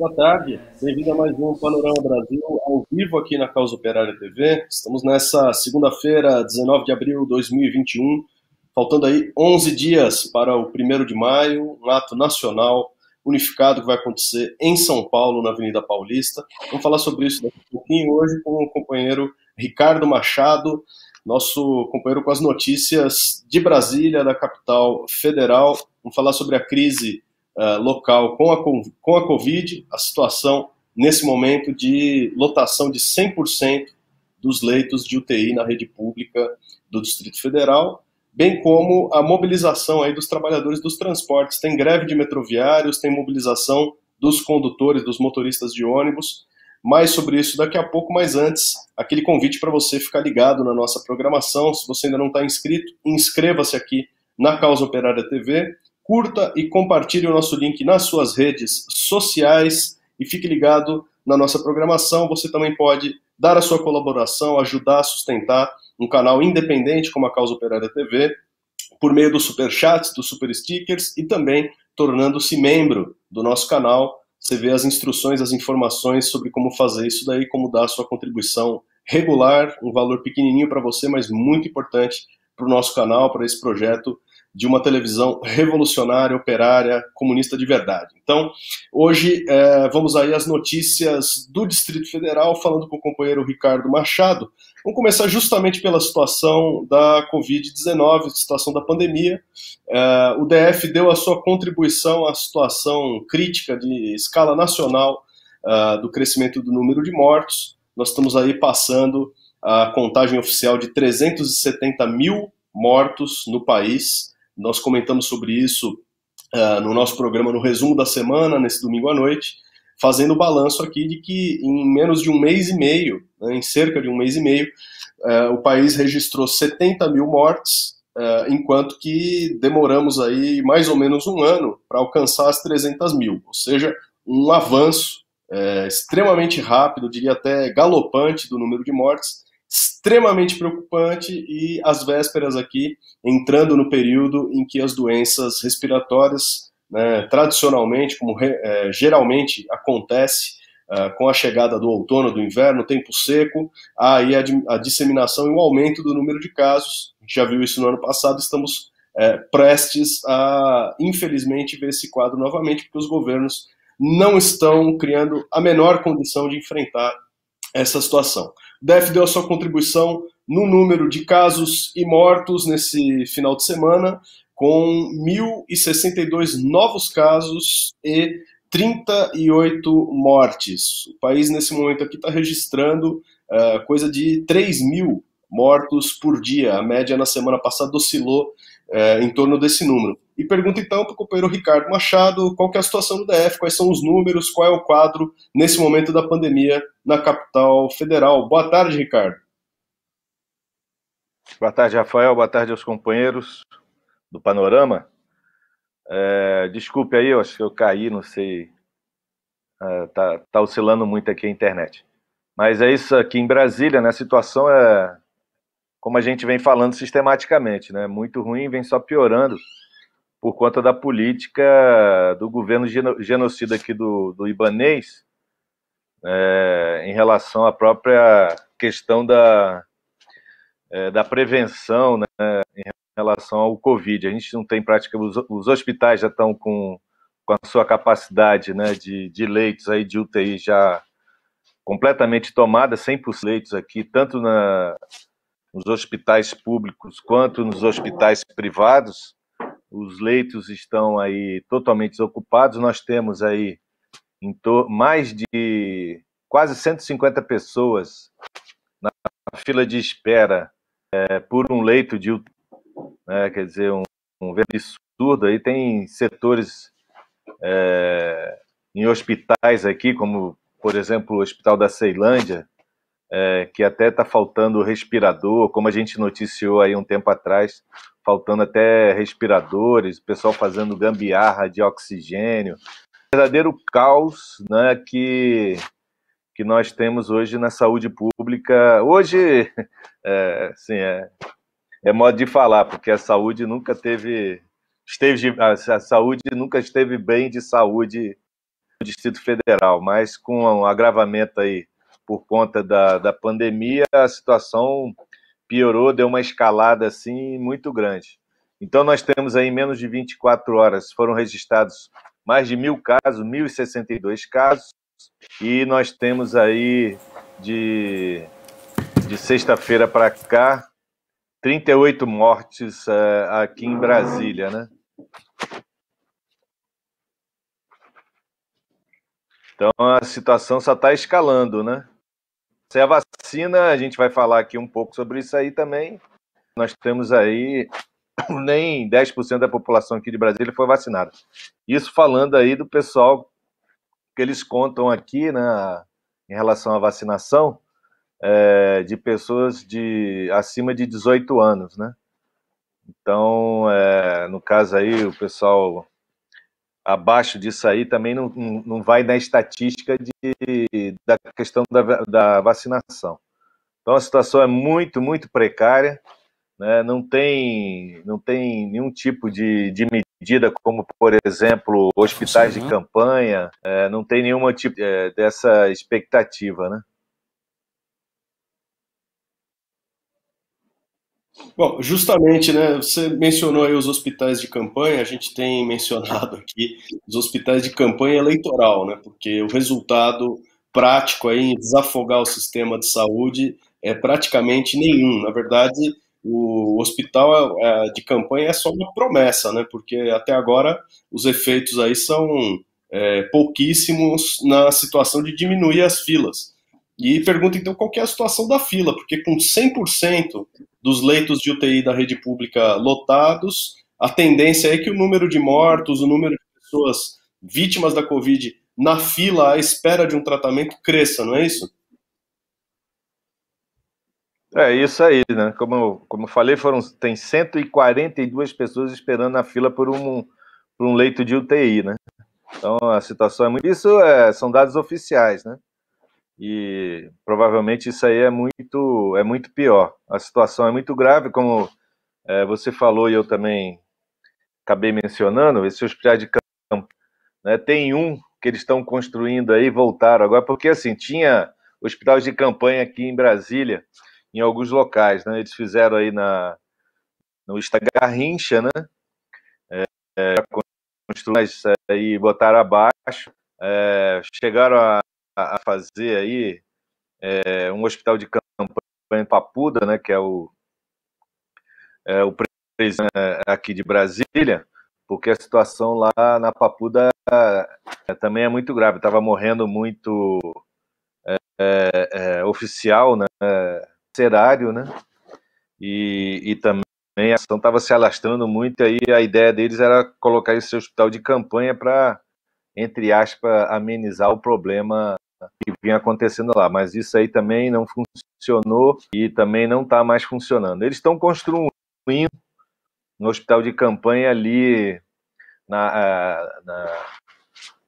Boa tarde, bem-vindo a mais um Panorama Brasil ao vivo aqui na Causa Operária TV. Estamos nessa segunda-feira, 19 de abril de 2021, faltando aí 11 dias para o 1º de maio, um ato nacional unificado que vai acontecer em São Paulo, na Avenida Paulista. Vamos falar sobre isso daqui a pouquinho hoje com o companheiro Ricardo Machado, nosso companheiro com as notícias de Brasília, da capital federal. Vamos falar sobre a crise local com a Covid, a situação nesse momento de lotação de 100% dos leitos de UTI na rede pública do Distrito Federal, bem como a mobilização aí dos trabalhadores dos transportes. Tem greve de metroviários, tem mobilização dos condutores, dos motoristas de ônibus. Mais sobre isso daqui a pouco, mas antes, aquele convite para você ficar ligado na nossa programação. Se você ainda não está inscrito, inscreva-se aqui na Causa Operária TV, curta e compartilhe o nosso link nas suas redes sociais e fique ligado na nossa programação. Você também pode dar a sua colaboração, ajudar a sustentar um canal independente como a Causa Operária TV, por meio dos superchats, dos super stickers e também tornando-se membro do nosso canal. Você vê as instruções, as informações sobre como fazer isso daí, como dar a sua contribuição regular, um valor pequenininho para você, mas muito importante para o nosso canal, para esse projeto de uma televisão revolucionária, operária, comunista de verdade. Então, hoje vamos aí às notícias do Distrito Federal, falando com o companheiro Ricardo Machado. Vamos começar justamente pela situação da Covid-19, situação da pandemia. O DF deu a sua contribuição à situação crítica de escala nacional do crescimento do número de mortos. Nós estamos aí passando a contagem oficial de 370 mil mortos no país. Nós comentamos sobre isso no nosso programa no resumo da semana, nesse domingo à noite, fazendo o balanço aqui de que em menos de um mês e meio, né, em cerca de um mês e meio, o país registrou 70 mil mortes, enquanto que demoramos aí mais ou menos um ano para alcançar as 300 mil, ou seja, um avanço extremamente rápido, diria até galopante do número de mortes, extremamente preocupante e às vésperas aqui, entrando no período em que as doenças respiratórias, né, tradicionalmente, como geralmente acontece com a chegada do outono, do inverno, tempo seco, há aí a disseminação e o aumento do número de casos. A gente já viu isso no ano passado, estamos prestes a, infelizmente, ver esse quadro novamente, porque os governos não estão criando a menor condição de enfrentar essa situação. O DF deu a sua contribuição no número de casos e mortos nesse final de semana, com 1.062 novos casos e 38 mortes. O país, nesse momento aqui, está registrando coisa de 3 mil mortos por dia. A média na semana passada oscilou em torno desse número. E pergunto então para o companheiro Ricardo Machado qual que é a situação do DF, quais são os números, qual é o quadro nesse momento da pandemia na capital federal. Boa tarde, Ricardo. Boa tarde, Rafael. Boa tarde aos companheiros do Panorama. Desculpe aí, eu acho que eu caí, não sei. Tá oscilando muito aqui a internet. Mas é isso aqui em Brasília, né? A situação é, como a gente vem falando sistematicamente, né? Muito ruim, vem só piorando por conta da política do governo genocida aqui do Ibanez, em relação à própria questão da prevenção, né, em relação ao Covid. A gente não tem prática, os hospitais já estão com a sua capacidade, né, de leitos aí de UTI já completamente tomada, 100% leitos aqui, tanto nos hospitais públicos quanto nos hospitais privados. Os leitos estão aí totalmente desocupados. Nós temos aí mais de quase 150 pessoas na fila de espera por um leito de UTI, né? Quer dizer, um absurdo. Aí tem setores em hospitais aqui, como, por exemplo, o Hospital da Ceilândia, que até está faltando respirador, como a gente noticiou aí um tempo atrás, faltando até respiradores, o pessoal fazendo gambiarra de oxigênio. Verdadeiro caos, né, que nós temos hoje na saúde pública. Hoje, assim, é modo de falar, porque a saúde nunca a saúde nunca esteve bem de saúde Distrito Federal, mas com o agravamento aí por conta da pandemia, a situação piorou, deu uma escalada assim muito grande. Então nós temos aí em menos de 24 horas, foram registrados mais de 1.000 casos, 1.062 casos, e nós temos aí de sexta-feira para cá 38 mortes aqui em Brasília, né? Então a situação só está escalando, né? Se a vacina, a gente vai falar aqui um pouco sobre isso aí também. Nós temos aí nem 10% da população aqui de Brasília foi vacinada. Isso falando aí do pessoal que eles contam aqui, né, em relação à vacinação, de pessoas acima de 18 anos, né? Então, no caso aí, o pessoal abaixo disso aí também não vai na estatística da questão da vacinação. Então, a situação é muito, muito precária, né? Não tem nenhum tipo de medida, como, por exemplo, hospitais de campanha, não tem nenhum tipo dessa expectativa, né? Bom, justamente, né? Você mencionou aí os hospitais de campanha, a gente tem mencionado aqui os hospitais de campanha eleitoral, né? Porque o resultado prático aí em desafogar o sistema de saúde é praticamente nenhum. Na verdade, o hospital de campanha é só uma promessa, né? Porque até agora os efeitos aí são pouquíssimos na situação de diminuir as filas. E pergunta então qual que é a situação da fila, porque com 100% dos leitos de UTI da rede pública lotados, a tendência é que o número de mortos, o número de pessoas vítimas da Covid na fila à espera de um tratamento cresça, não é isso? É isso aí, né? Como eu falei, tem 142 pessoas esperando na fila por um leito de UTI, né? Então a situação é muito. Isso são dados oficiais, né? E provavelmente isso aí é muito pior. A situação é muito grave, como você falou e eu também acabei mencionando, esse hospital de campo, né? Tem um que eles estão construindo aí, voltaram agora, porque assim, tinha hospitais de campanha aqui em Brasília, em alguns locais, né? Eles fizeram aí no Garrincha, né? Construíram aí, botaram abaixo, chegaram a fazer aí um hospital de campanha em Papuda, né? Que é o presidente aqui de Brasília, porque a situação lá na Papuda também é muito grave. Estava morrendo muito oficial, né? Cerário, né? E também a ação estava se alastrando muito, aí a ideia deles era colocar esse hospital de campanha para, entre aspas, amenizar o problema que vinha acontecendo lá. Mas isso aí também não funcionou e também não está mais funcionando. Eles estão construindo um hospital de campanha ali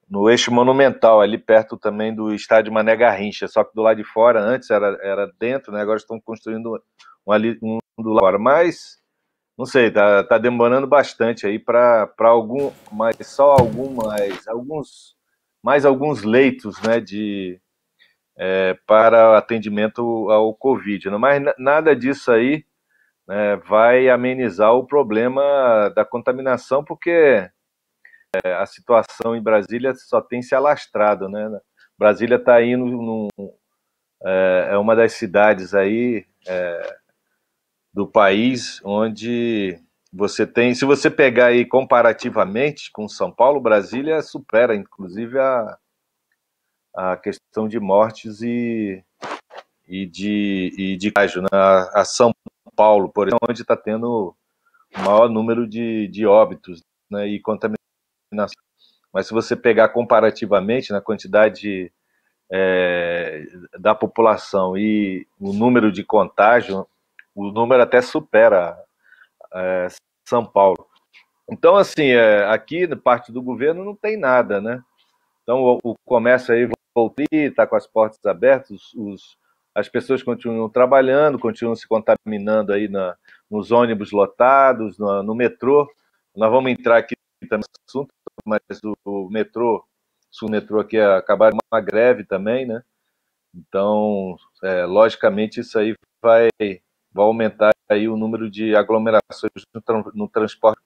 no eixo monumental, ali perto também do estádio Mané Garrincha, só que do lado de fora, antes era dentro, né? Agora estão construindo um do lado de fora. Mas não sei, tá demorando bastante aí para mas só alguns leitos, né, para atendimento ao Covid. Né? Mas nada disso aí, né, vai amenizar o problema da contaminação, porque a situação em Brasília só tem se alastrado, né? Brasília está indo é uma das cidades aí do país onde você tem, se você pegar aí comparativamente com São Paulo, Brasília supera inclusive a questão de mortes e de contágio, né? A São Paulo, por exemplo, onde está tendo o maior número de óbitos, né, e contaminação. Mas se você pegar comparativamente na quantidade da população e o número de contágio, o número até supera São Paulo. Então, assim, aqui na parte do governo não tem nada, né? Então, o comércio aí voltou, está com as portas abertas, as pessoas continuam trabalhando, continuam se contaminando aí nos ônibus lotados, no metrô. Nós vamos entrar aqui também no assunto, mas o metrô Sul Metrô aqui acabaram uma greve também, né? Então, logicamente, isso aí vai aumentar aí o número de aglomerações no transporte.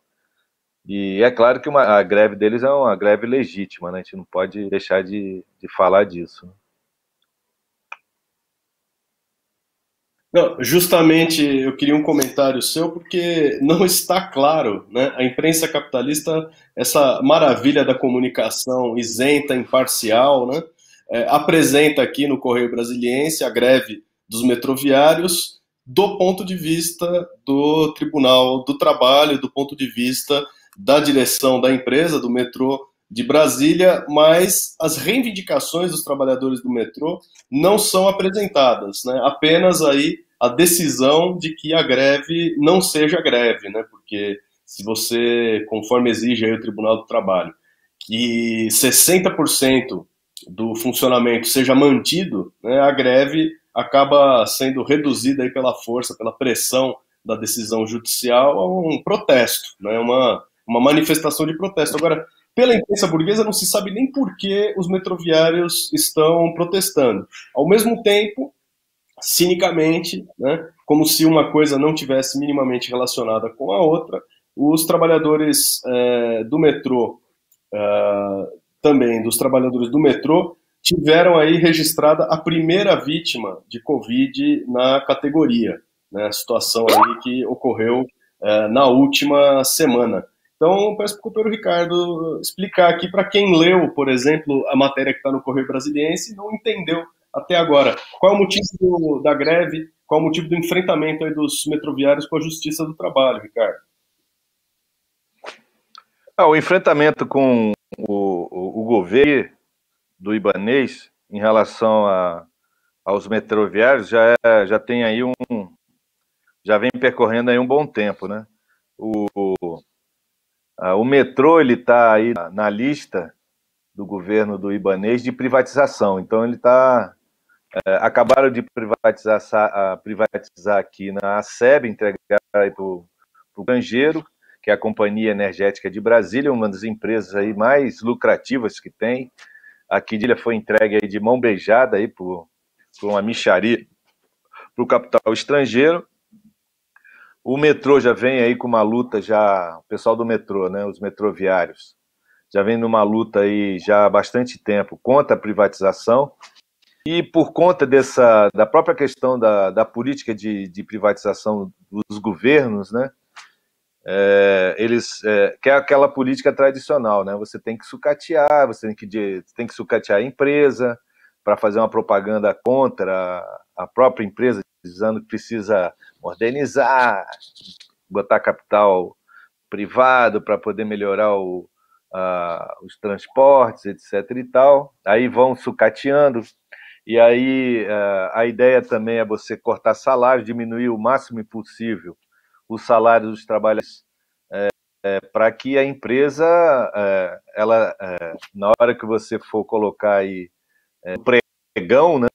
E é claro que a greve deles é uma greve legítima, né? A gente não pode deixar de falar disso. Não, justamente eu queria um comentário seu, porque não está claro, né? A imprensa capitalista, essa maravilha da comunicação isenta, imparcial, né? Apresenta aqui no Correio Brasiliense a greve dos metroviários do ponto de vista do Tribunal do Trabalho, do ponto de vista da direção da empresa, do metrô de Brasília, mas as reivindicações dos trabalhadores do metrô não são apresentadas, né? Apenas aí a decisão de que a greve não seja greve, né? Porque se você, conforme exige aí o Tribunal do Trabalho, que 60% do funcionamento seja mantido, né, a greve acaba sendo reduzida aí pela força, pela pressão da decisão judicial a um protesto, né, uma manifestação de protesto. Agora, pela imprensa burguesa não se sabe nem por que os metroviários estão protestando. Ao mesmo tempo, cinicamente, né, como se uma coisa não tivesse minimamente relacionada com a outra, os trabalhadores do metrô, também dos trabalhadores do metrô, tiveram aí registrada a primeira vítima de Covid na categoria, né, a situação aí que ocorreu na última semana. Então, peço para o companheiro Ricardo explicar aqui para quem leu, por exemplo, a matéria que está no Correio Brasiliense e não entendeu até agora. Qual é o motivo da greve? Qual é o motivo do enfrentamento aí dos metroviários com a Justiça do Trabalho, Ricardo? O enfrentamento com o governo do Ibanez em relação aos metroviários já tem aí já vem percorrendo aí um bom tempo, né? O metrô ele está aí na lista do governo do Ibanez de privatização, então ele está acabaram de privatizar aqui na SEB, entregar para o estrangeiro, que é a Companhia Energética de Brasília, uma das empresas aí mais lucrativas que tem. A Quidilha foi entregue aí de mão beijada aí por uma mixaria para o capital estrangeiro. O metrô já vem aí com uma luta o pessoal do metrô, né, os metroviários, já vem numa luta aí já há bastante tempo contra a privatização. E por conta da própria questão da política de privatização dos governos, né, eles que é aquela política tradicional, né? Você tem que sucatear, você tem que sucatear a empresa para fazer uma propaganda contra a própria empresa, dizendo que precisa modernizar, botar capital privado para poder melhorar os transportes, etc. e tal. Aí vão sucateando. E aí a ideia também é você cortar salário, diminuir o máximo possível o salário dos trabalhadores, para que a empresa, na hora que você for colocar aí o pregão, né,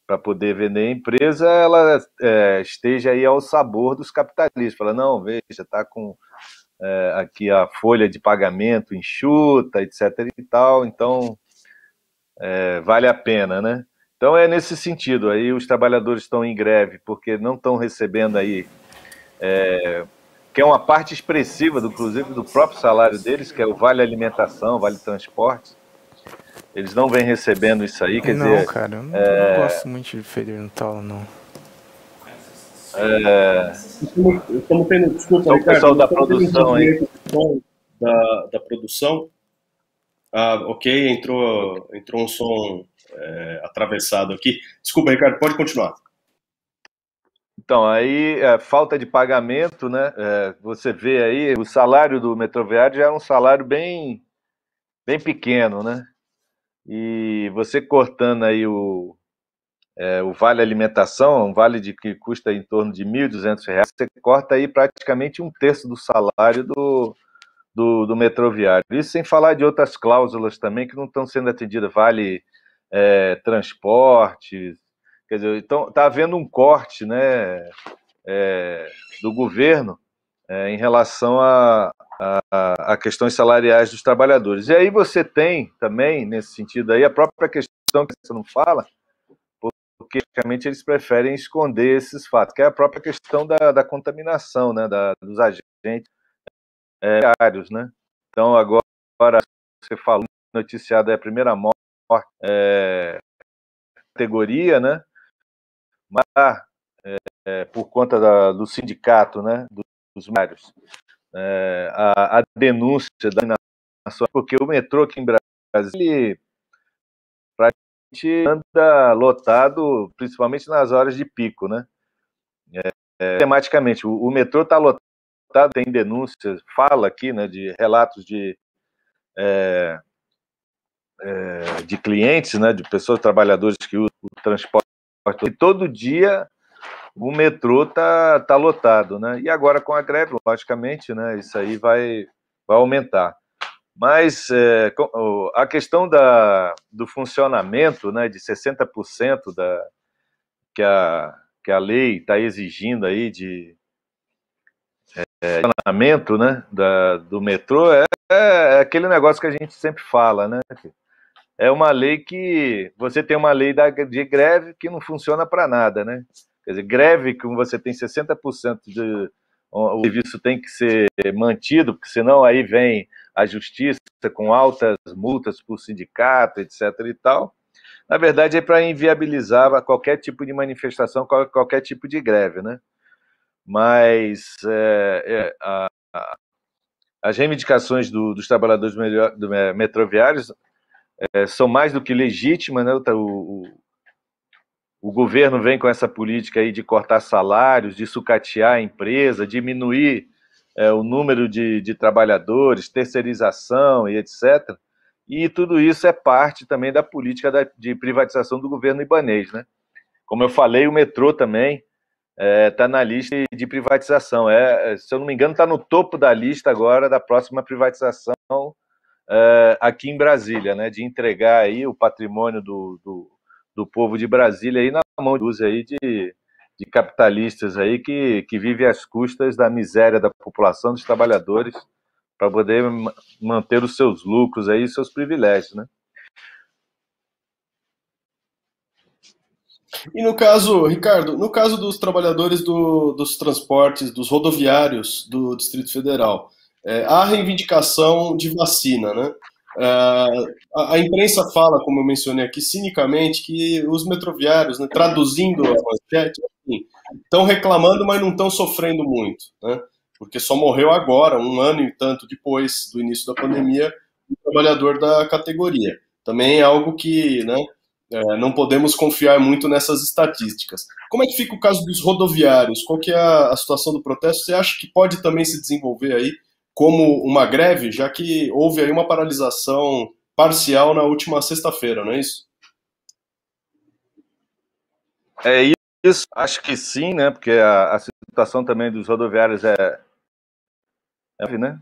para poder vender a empresa, ela esteja aí ao sabor dos capitalistas. Fala, não, veja, está com aqui a folha de pagamento enxuta, etc. e tal, então vale a pena, né? Então é nesse sentido, aí os trabalhadores estão em greve porque não estão recebendo aí, que é uma parte expressiva, inclusive, do próprio salário deles, que é o vale alimentação, vale transporte. Eles não vêm recebendo isso aí, quer Não, dizer... cara, eu não gosto muito de Felipe Natal, não. Estamos tendo, desculpa, Só o Ricardo, pessoal da estamos tendo produção aí. da produção. Ok, entrou um som atravessado aqui. Desculpa, Ricardo, pode continuar. Então, aí, falta de pagamento, né? Você vê aí, o salário do metroviário já é um salário bem, bem pequeno, né? E você cortando aí o vale alimentação, um vale que custa em torno de R$ 1.200, você corta aí praticamente um terço do salário do metroviário. Isso sem falar de outras cláusulas também que não estão sendo atendidas, vale transporte, quer dizer, então está havendo um corte, né, do governo em relação a questões salariais dos trabalhadores. E aí você tem também, nesse sentido aí, a própria questão que você não fala, porque praticamente eles preferem esconder esses fatos, que é a própria questão da contaminação, né, dos agentes diários, né? Então, agora você falou, noticiado é a primeira morte categoria, né? Mas por conta do sindicato, né, dos mesários, a denúncia da nação, porque o metrô aqui em Brasília ele praticamente anda lotado, principalmente nas horas de pico, né? Tematicamente, o metrô está lotado, tem denúncias, fala aqui, né, de relatos de clientes, né, de pessoas, trabalhadores que usam o transporte, e todo dia o metrô tá lotado, né? E agora com a greve, logicamente, né, isso aí vai aumentar. Mas a questão do funcionamento, né, de 60% que a lei está exigindo aí de funcionamento, né, do metrô, é aquele negócio que a gente sempre fala, né? É uma lei que você tem uma lei de greve que não funciona para nada, né? Quer dizer, greve que você tem 60% o serviço tem que ser mantido, porque senão aí vem a justiça com altas multas para o sindicato, etc. e tal. Na verdade, é para inviabilizar qualquer tipo de manifestação, qualquer tipo de greve, né? Mas as reivindicações dos trabalhadores metroviários são mais do que legítimas, né? O governo vem com essa política aí de cortar salários, de sucatear a empresa, diminuir o número de trabalhadores, terceirização e etc. E tudo isso é parte também da política de privatização do governo ibanês, né? Como eu falei, o metrô também está na lista de privatização. Se eu não me engano, está no topo da lista agora da próxima privatização aqui em Brasília, né? De entregar aí o patrimônio do povo de Brasília aí na mão de capitalistas aí que vivem às custas da miséria da população, dos trabalhadores, para poder manter os seus lucros aí, seus privilégios, né? E no caso, Ricardo, no caso dos trabalhadores dos transportes, dos rodoviários do Distrito Federal, há reivindicação de vacina, né? A imprensa fala, como eu mencionei aqui, cinicamente, que os metroviários, né, traduzindo as manchetes, assim, estão reclamando, mas não estão sofrendo muito, né? Porque só morreu agora, um ano e tanto depois do início da pandemia, um trabalhador da categoria. Também é algo que, né, não podemos confiar muito nessas estatísticas. Como é que fica o caso dos rodoviários? Qual que é a situação do protesto? Você acha que pode também se desenvolver aí como uma greve, já que houve aí uma paralisação parcial na última sexta-feira, não é isso? É isso, acho que sim, né? Porque a situação também dos rodoviários né?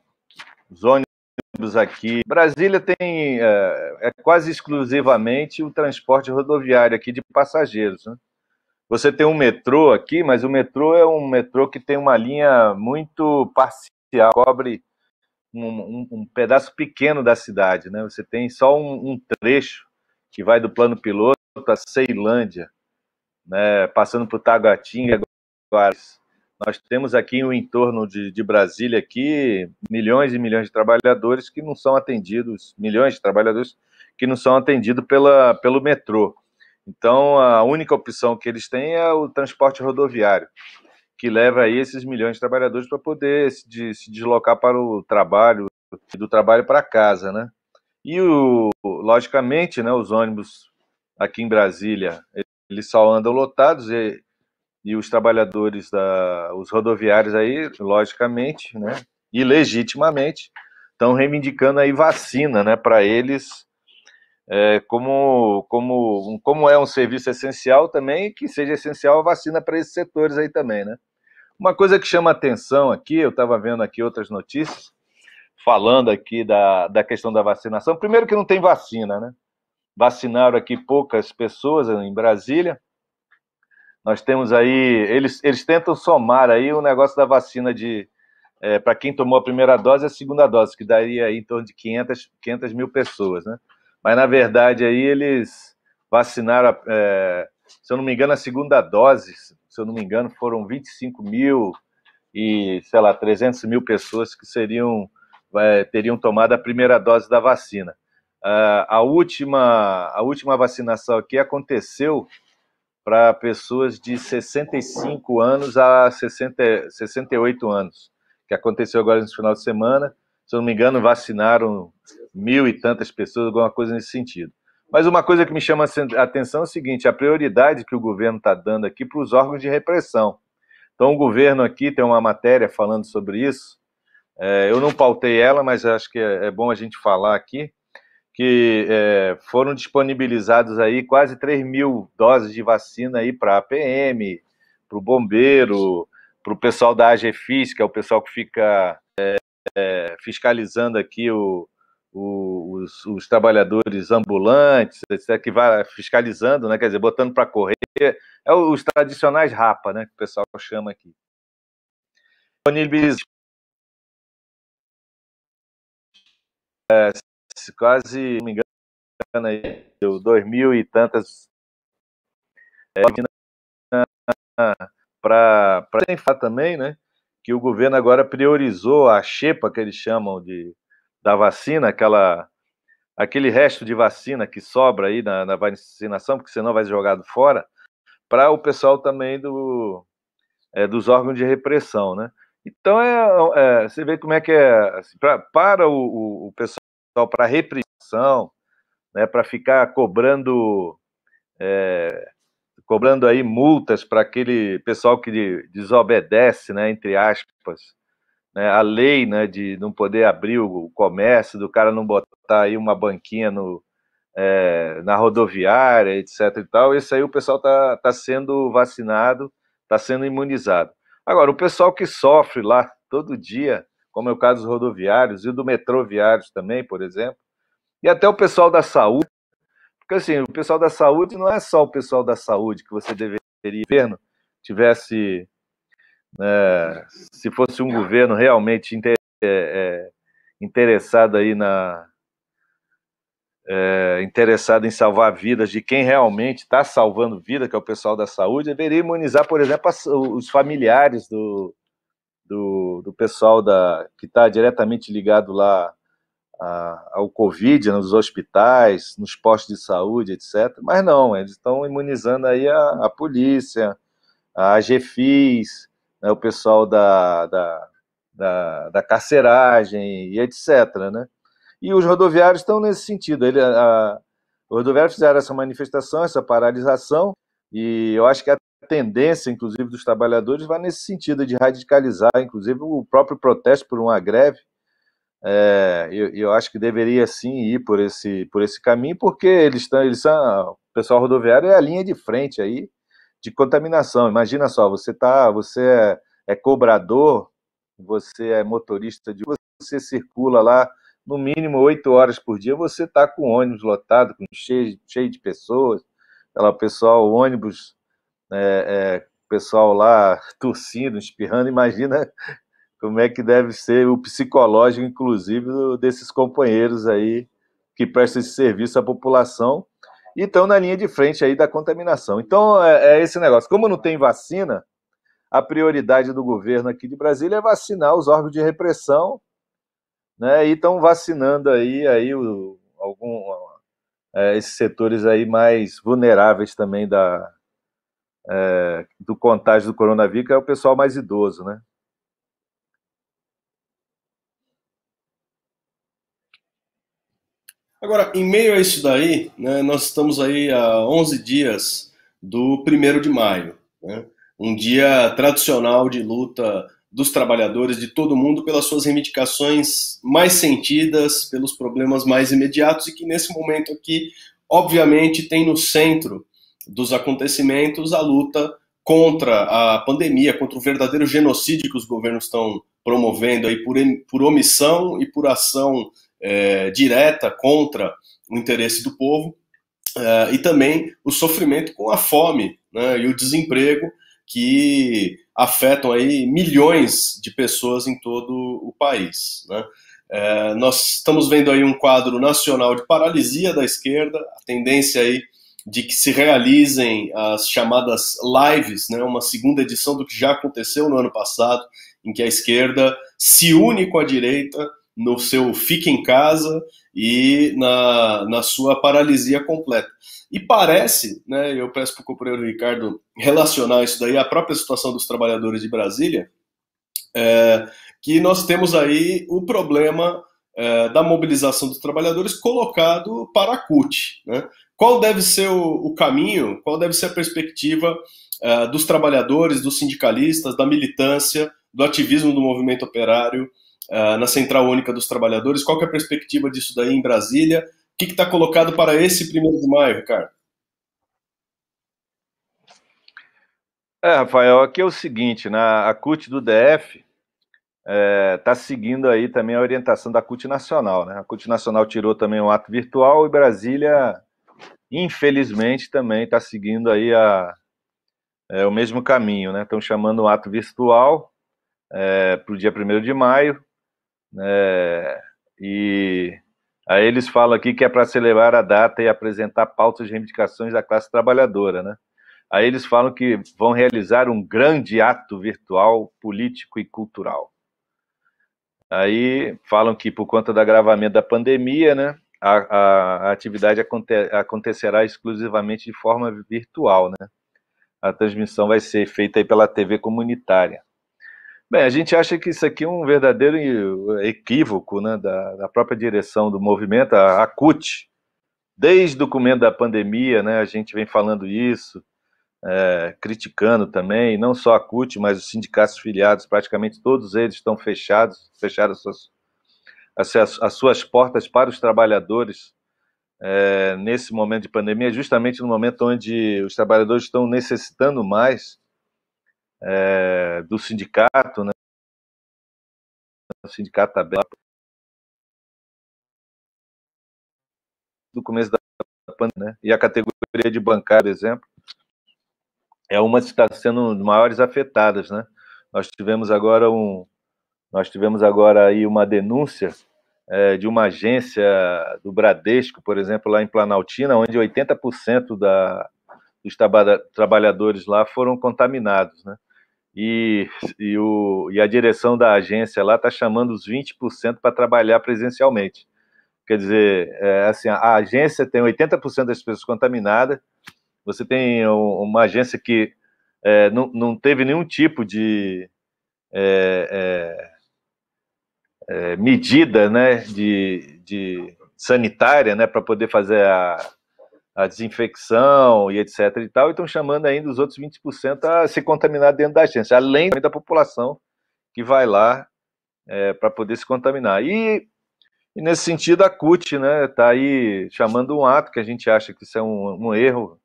Os ônibus aqui. Brasília tem quase exclusivamente o transporte rodoviário aqui de passageiros, né? Você tem um metrô aqui, mas o metrô é um metrô que tem uma linha muito parcial, cobre um pedaço pequeno da cidade, né? Você tem só um trecho que vai do plano piloto a Ceilândia, né? Passando por Taguatinga. Nós temos aqui o entorno de Brasília aqui milhões e milhões de trabalhadores que não são atendidos, milhões de trabalhadores que não são atendidos pelo metrô. Então, a única opção que eles têm é o transporte rodoviário, que leva aí esses milhões de trabalhadores para poder se deslocar para o trabalho e do trabalho para casa, né? E, logicamente, né, os ônibus aqui em Brasília, eles só andam lotados e os trabalhadores, os rodoviários aí, logicamente, né, e legitimamente, estão reivindicando aí vacina, né, para eles, como é um serviço essencial também, que seja essencial a vacina para esses setores aí também, né. Uma coisa que chama atenção aqui, eu estava vendo aqui outras notícias, falando aqui da questão da vacinação, primeiro que não tem vacina, né, vacinaram aqui poucas pessoas em Brasília. Nós temos aí, eles tentam somar aí o negócio da vacina para quem tomou a primeira dose e a segunda dose, que daria aí em torno de 500 mil pessoas, né? Mas, na verdade, aí eles vacinaram, se eu não me engano, a segunda dose, se eu não me engano, foram 25 mil e, sei lá, 300 mil pessoas que teriam tomado a primeira dose da vacina. A última vacinação aqui aconteceu para pessoas de 65 anos a 68 anos, que aconteceu agora nesse final de semana. Se eu não me engano, vacinaram 1.000 e tantas pessoas, alguma coisa nesse sentido. Mas uma coisa que me chama a atenção é o seguinte: a prioridade que o governo está dando aqui para os órgãos de repressão. Então, o governo aqui tem uma matéria falando sobre isso. Eu não pautei ela, mas acho que é bom a gente falar aqui, que foram disponibilizados aí quase 3 mil doses de vacina aí para a PM, para o bombeiro, para o pessoal da AGFIS, que é o pessoal que fica fiscalizando aqui os trabalhadores ambulantes, etc., que vai fiscalizando, né, quer dizer, botando para correr, os tradicionais RAPA, né, que o pessoal chama aqui. Quase, não me engano, aí, 2.000 e tantas para falar também, né, que o governo agora priorizou a xepa, que eles chamam da vacina, aquele resto de vacina que sobra aí na vacinação, porque senão vai ser jogado fora, para o pessoal também dos órgãos de repressão, né? Então, você vê como é que é, assim, para o pessoal, para repressão, né, para ficar cobrando aí multas para aquele pessoal que desobedece, né, entre aspas, né, a lei, né, de não poder abrir o comércio, do cara não botar aí uma banquinha na rodoviária, etc. e tal. Esse aí o pessoal tá sendo vacinado, está sendo imunizado. Agora, o pessoal que sofre lá todo dia, como é o caso dos rodoviários e do metroviários também, por exemplo, e até o pessoal da saúde, porque assim, o pessoal da saúde não é só o pessoal da saúde que você deveria, o governo tivesse, se fosse um governo realmente interessado aí interessado em salvar vidas de quem realmente está salvando vida, que é o pessoal da saúde, deveria imunizar, por exemplo, os familiares do pessoal que está diretamente ligado lá ao Covid, nos hospitais, nos postos de saúde, etc. Mas não, eles estão imunizando aí a polícia, a AGFIS, né, o pessoal da carceragem e etc., né? E os rodoviários estão nesse sentido. Os rodoviários fizeram essa manifestação, essa paralisação, e eu acho que a tendência, inclusive, dos trabalhadores vai nesse sentido, de radicalizar, inclusive, o próprio protesto por uma greve. Eu acho que deveria, sim, ir por esse caminho, porque eles são, o pessoal rodoviário é a linha de frente aí de contaminação. Imagina só, você é cobrador, você é motorista você circula lá no mínimo 8 horas por dia, você está com o ônibus lotado, cheio de pessoas, o ônibus, pessoal lá tossindo, espirrando. Imagina como é que deve ser o psicológico, inclusive, desses companheiros aí que prestam esse serviço à população e estão na linha de frente aí da contaminação. Então, é esse negócio. Como não tem vacina, a prioridade do governo aqui de Brasília é vacinar os órgãos de repressão, né? E estão vacinando aí esses setores aí mais vulneráveis também do contágio do coronavírus, que é o pessoal mais idoso, né? Agora, em meio a isso daí, né, nós estamos aí há 11 dias do 1º de maio, né, um dia tradicional de luta dos trabalhadores de todo mundo pelas suas reivindicações mais sentidas, pelos problemas mais imediatos, e que nesse momento aqui, obviamente, tem no centro dos acontecimentos a luta contra a pandemia, contra o verdadeiro genocídio que os governos estão promovendo aí por omissão e por ação direta contra o interesse do povo, e também o sofrimento com a fome, né, e o desemprego que afetam aí milhões de pessoas em todo o país, né? Nós estamos vendo aí um quadro nacional de paralisia da esquerda, a tendência aí de que se realizem as chamadas lives, né, uma segunda edição do que já aconteceu no ano passado, em que a esquerda se une com a direita no seu fica em casa e na sua paralisia completa. E parece, né, eu peço para o companheiro Ricardo relacionar isso daí à própria situação dos trabalhadores de Brasília, que nós temos aí o problema da mobilização dos trabalhadores colocado para a CUT, né? Qual deve ser o caminho, qual deve ser a perspectiva dos trabalhadores, dos sindicalistas, da militância, do ativismo do movimento operário na Central Única dos Trabalhadores? Qual que é a perspectiva disso daí em Brasília? O que está colocado para esse 1º de maio, Ricardo? Rafael, aqui é o seguinte, a CUT do DF está seguindo aí também a orientação da CUT Nacional, né? A CUT Nacional tirou também um ato virtual e Brasília, infelizmente, também está seguindo aí o mesmo caminho, né? Estão chamando o ato virtual para o dia 1º de maio, e aí eles falam aqui que é para celebrar a data e apresentar pautas e reivindicações da classe trabalhadora, né? Aí eles falam que vão realizar um grande ato virtual, político e cultural. Aí falam que por conta do agravamento da pandemia, né, a atividade acontecerá exclusivamente de forma virtual, né? A transmissão vai ser feita aí pela TV comunitária. Bem, a gente acha que isso aqui é um verdadeiro equívoco, né, da própria direção do movimento, a CUT. Desde o começo da pandemia, né, a gente vem falando isso, criticando também, não só a CUT, mas os sindicatos filiados, praticamente todos eles estão fecharam as suas portas para os trabalhadores nesse momento de pandemia, justamente no momento onde os trabalhadores estão necessitando mais do sindicato, né? O sindicato aberto do começo da pandemia, né? E a categoria de bancário, por exemplo, é uma que está sendo as maiores afetadas, né? Nós tivemos agora aí uma denúncia de uma agência do Bradesco, por exemplo, lá em Planaltina, onde 80% dos trabalhadores lá foram contaminados, né? E a direção da agência lá está chamando os 20% para trabalhar presencialmente. Quer dizer, assim, a agência tem 80% das pessoas contaminadas, você tem uma agência que não teve nenhum tipo de medida, né, de sanitária, né, para poder fazer a desinfecção e etc e tal, e estão chamando ainda os outros 20% a se contaminar dentro da agência, além da população que vai lá para poder se contaminar. E nesse sentido a CUT, né, está aí chamando um ato que a gente acha que isso é um erro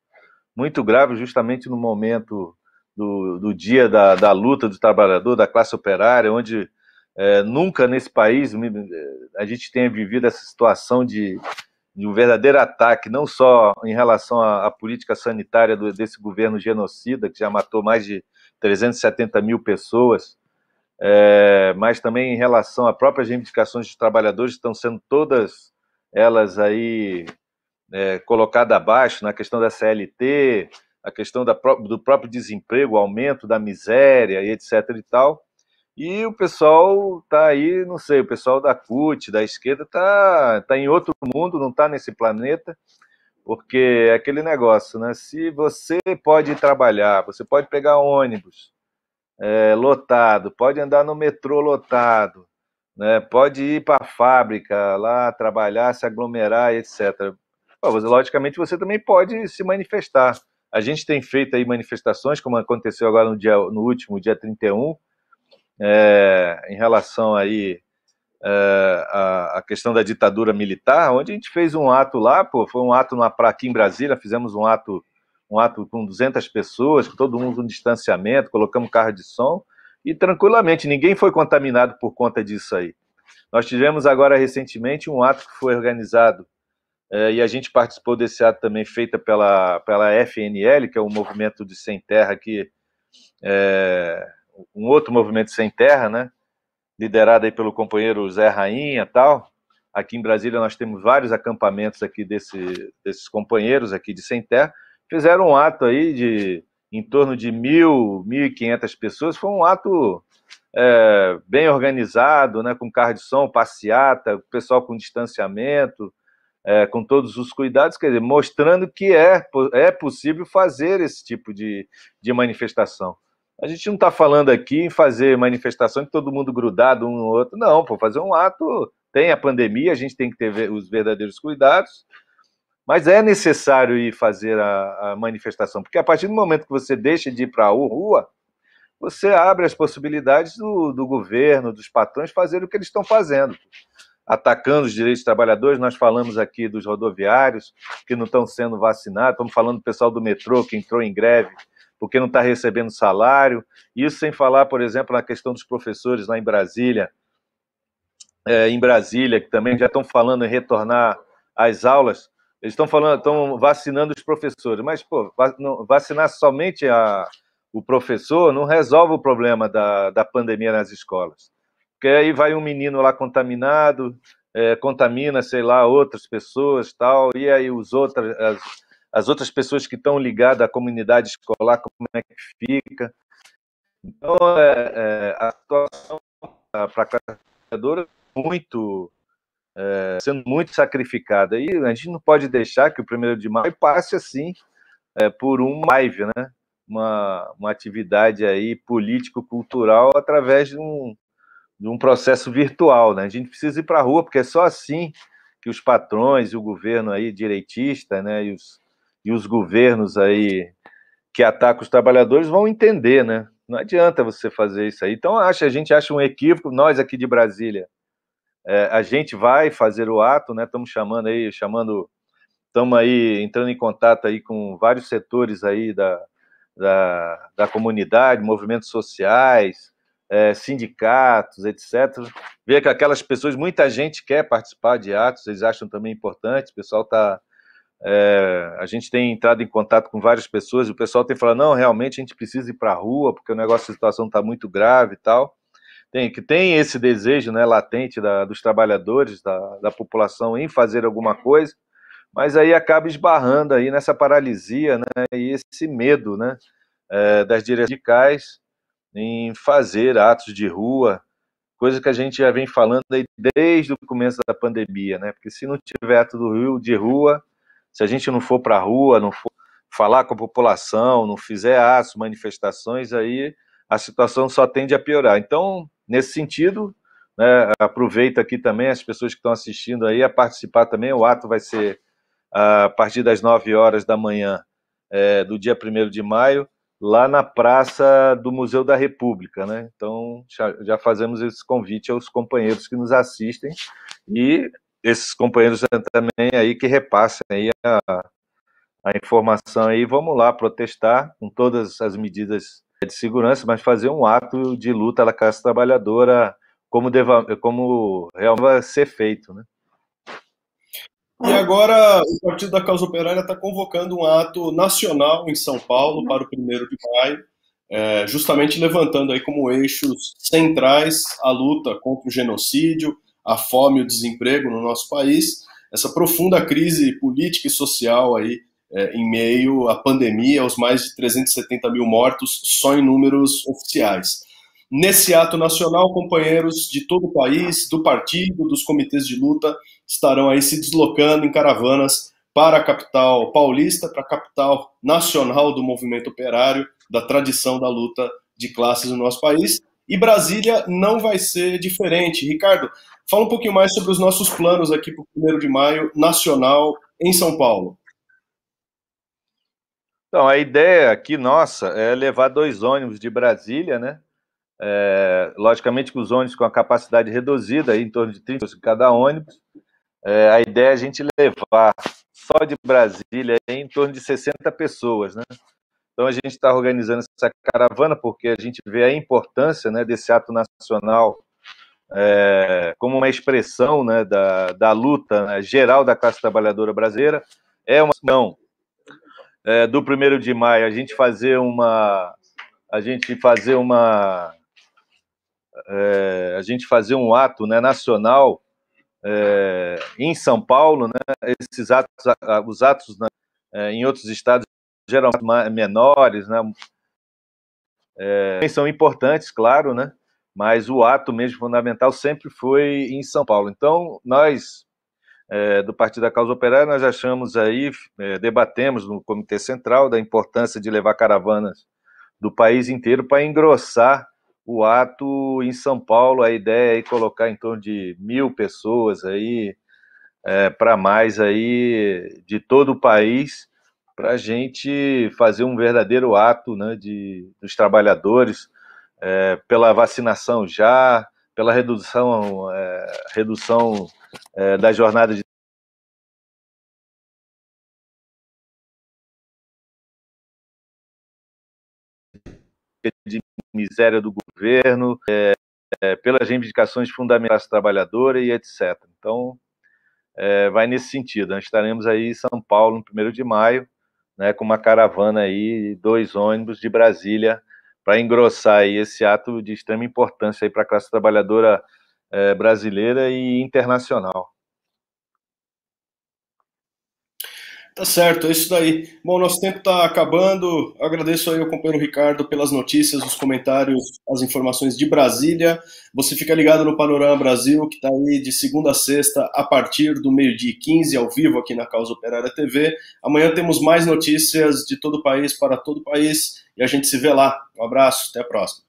muito grave, justamente no momento do dia da luta do trabalhador, da classe operária, onde nunca nesse país a gente tenha vivido essa situação de um verdadeiro ataque, não só em relação à política sanitária desse governo genocida, que já matou mais de 370 mil pessoas, mas também em relação a próprias reivindicações dos trabalhadores, estão sendo todas elas aí colocadas abaixo, na questão da CLT, a questão do próprio desemprego, o aumento da miséria e etc e tal. E o pessoal está aí, não sei, o pessoal da CUT, da esquerda, tá em outro mundo, não está nesse planeta, porque é aquele negócio, né? Se você pode trabalhar, você pode pegar ônibus lotado, pode andar no metrô lotado, né? Pode ir para a fábrica lá, trabalhar, se aglomerar, etc. Logicamente, você também pode se manifestar. A gente tem feito aí manifestações, como aconteceu agora no último dia 31, em relação aí a questão da ditadura militar, onde a gente fez um ato lá, foi um ato aqui em Brasília, fizemos um ato com 200 pessoas, com todo mundo com distanciamento, colocamos carro de som, e tranquilamente, ninguém foi contaminado por conta disso aí. Nós tivemos agora recentemente um ato que foi organizado, e a gente participou desse ato também, feita pela FNL, que é o movimento de sem terra aqui um outro movimento sem terra, né? Liderado aí pelo companheiro Zé Rainha e tal. Aqui em Brasília nós temos vários acampamentos aqui desses companheiros aqui de sem terra. Fizeram um ato aí de em torno de 1.500 pessoas. Foi um ato bem organizado, né, com carro de som, passeata, o pessoal com distanciamento, com todos os cuidados, quer dizer, mostrando que é possível fazer esse tipo de manifestação. A gente não está falando aqui em fazer manifestação de todo mundo grudado um no outro, não, pô, fazer um ato, tem a pandemia, a gente tem que ter os verdadeiros cuidados, mas é necessário ir fazer a manifestação, porque a partir do momento que você deixa de ir para a rua, você abre as possibilidades do governo, dos patrões, fazer o que eles estão fazendo, atacando os direitos dos trabalhadores. Nós falamos aqui dos rodoviários que não estão sendo vacinados, estamos falando do pessoal do metrô que entrou em greve porque não está recebendo salário, isso sem falar, por exemplo, na questão dos professores lá em Brasília, que também já estão falando em retornar às aulas. Eles estão vacinando os professores, mas pô, vacinar somente o professor não resolve o problema da pandemia nas escolas. Porque aí vai um menino lá contaminado, contamina, sei lá, outras pessoas, tal, e aí as outras pessoas que estão ligadas à comunidade escolar, como é que fica? Então, a situação para a classe trabalhadora sendo muito sacrificada. E a gente não pode deixar que o 1º de maio passe assim, por uma live, né? Uma atividade aí político-cultural através de um processo virtual, né? A gente precisa ir para a rua, porque é só assim que os patrões e o governo aí direitista, né, e os governos aí que atacam os trabalhadores vão entender, né? Não adianta você fazer isso aí. Então, a gente acha um equívoco, nós aqui de Brasília, a gente vai fazer o ato, né? Estamos aí entrando em contato aí com vários setores aí da comunidade, movimentos sociais, sindicatos, etc. Ver que aquelas pessoas, muita gente quer participar de atos, eles acham também importante, o pessoal está... a gente tem entrado em contato com várias pessoas, e o pessoal tem falado, não, realmente a gente precisa ir para a rua, porque o negócio, a situação está muito grave e tal. Tem esse desejo, né, latente dos trabalhadores, da população em fazer alguma coisa, mas aí acaba esbarrando aí nessa paralisia, né, e esse medo, né, das direções sindicais em fazer atos de rua, coisa que a gente já vem falando aí desde o começo da pandemia, né, porque se não tiver ato de rua, se a gente não for para a rua, não for falar com a população, não fizer atos, manifestações, aí a situação só tende a piorar. Então, nesse sentido, né, aproveito aqui também as pessoas que estão assistindo aí a participar também. O ato vai ser a partir das 9 horas da manhã do dia 1º de maio, lá na Praça do Museu da República, né? Então, já fazemos esse convite aos companheiros que nos assistem e esses companheiros também aí que repassem aí a informação aí. Vamos lá protestar com todas as medidas de segurança, mas fazer um ato de luta da classe trabalhadora como realmente vai ser feito, né? E agora o Partido da Causa Operária está convocando um ato nacional em São Paulo para o 1º de maio, justamente levantando aí como eixos centrais a luta contra o genocídio, a fome e o desemprego no nosso país, essa profunda crise política e social aí em meio à pandemia, aos mais de 370 mil mortos só em números oficiais. Nesse ato nacional, companheiros de todo o país, do partido, dos comitês de luta, estarão aí se deslocando em caravanas para a capital paulista, para a capital nacional do movimento operário, da tradição da luta de classes no nosso país. E Brasília não vai ser diferente. Ricardo, fala um pouquinho mais sobre os nossos planos aqui para o 1º de maio nacional em São Paulo. Então, a ideia aqui nossa é levar 2 ônibus de Brasília, né? Logicamente que os ônibus com a capacidade reduzida, aí, em torno de 30 cada ônibus. A ideia é a gente levar só de Brasília em torno de 60 pessoas, né? Então a gente está organizando essa caravana porque a gente vê a importância, né, desse ato nacional como uma expressão, né, da luta, né, geral da classe trabalhadora brasileira. É uma questão do 1º de maio a gente fazer a gente fazer um ato, né, nacional em São Paulo, né, esses atos, os atos, né, em outros estados geralmente menores, né, são importantes, claro, né, mas o ato mesmo fundamental sempre foi em São Paulo. Então, nós, do Partido da Causa Operária, nós achamos aí, debatemos no Comitê Central da importância de levar caravanas do país inteiro para engrossar o ato em São Paulo. A ideia é colocar em torno de 1.000 pessoas aí, para mais aí de todo o país, para a gente fazer um verdadeiro ato, né, dos trabalhadores, pela vacinação já, pela redução da jornada de miséria do governo, pelas reivindicações fundamentais trabalhadoras e etc. Então, vai nesse sentido. Nós estaremos aí em São Paulo no 1º de maio, né, com uma caravana aí, 2 ônibus de Brasília, para engrossar aí esse ato de extrema importância para a classe trabalhadora brasileira e internacional. Tá certo, é isso daí. Bom, nosso tempo está acabando. Eu agradeço aí ao companheiro Ricardo pelas notícias, os comentários, as informações de Brasília. Você fica ligado no Panorama Brasil, que está aí de segunda a sexta, a partir do 12h15, ao vivo aqui na Causa Operária TV. Amanhã temos mais notícias de todo o país para todo o país e a gente se vê lá. Um abraço, até a próxima.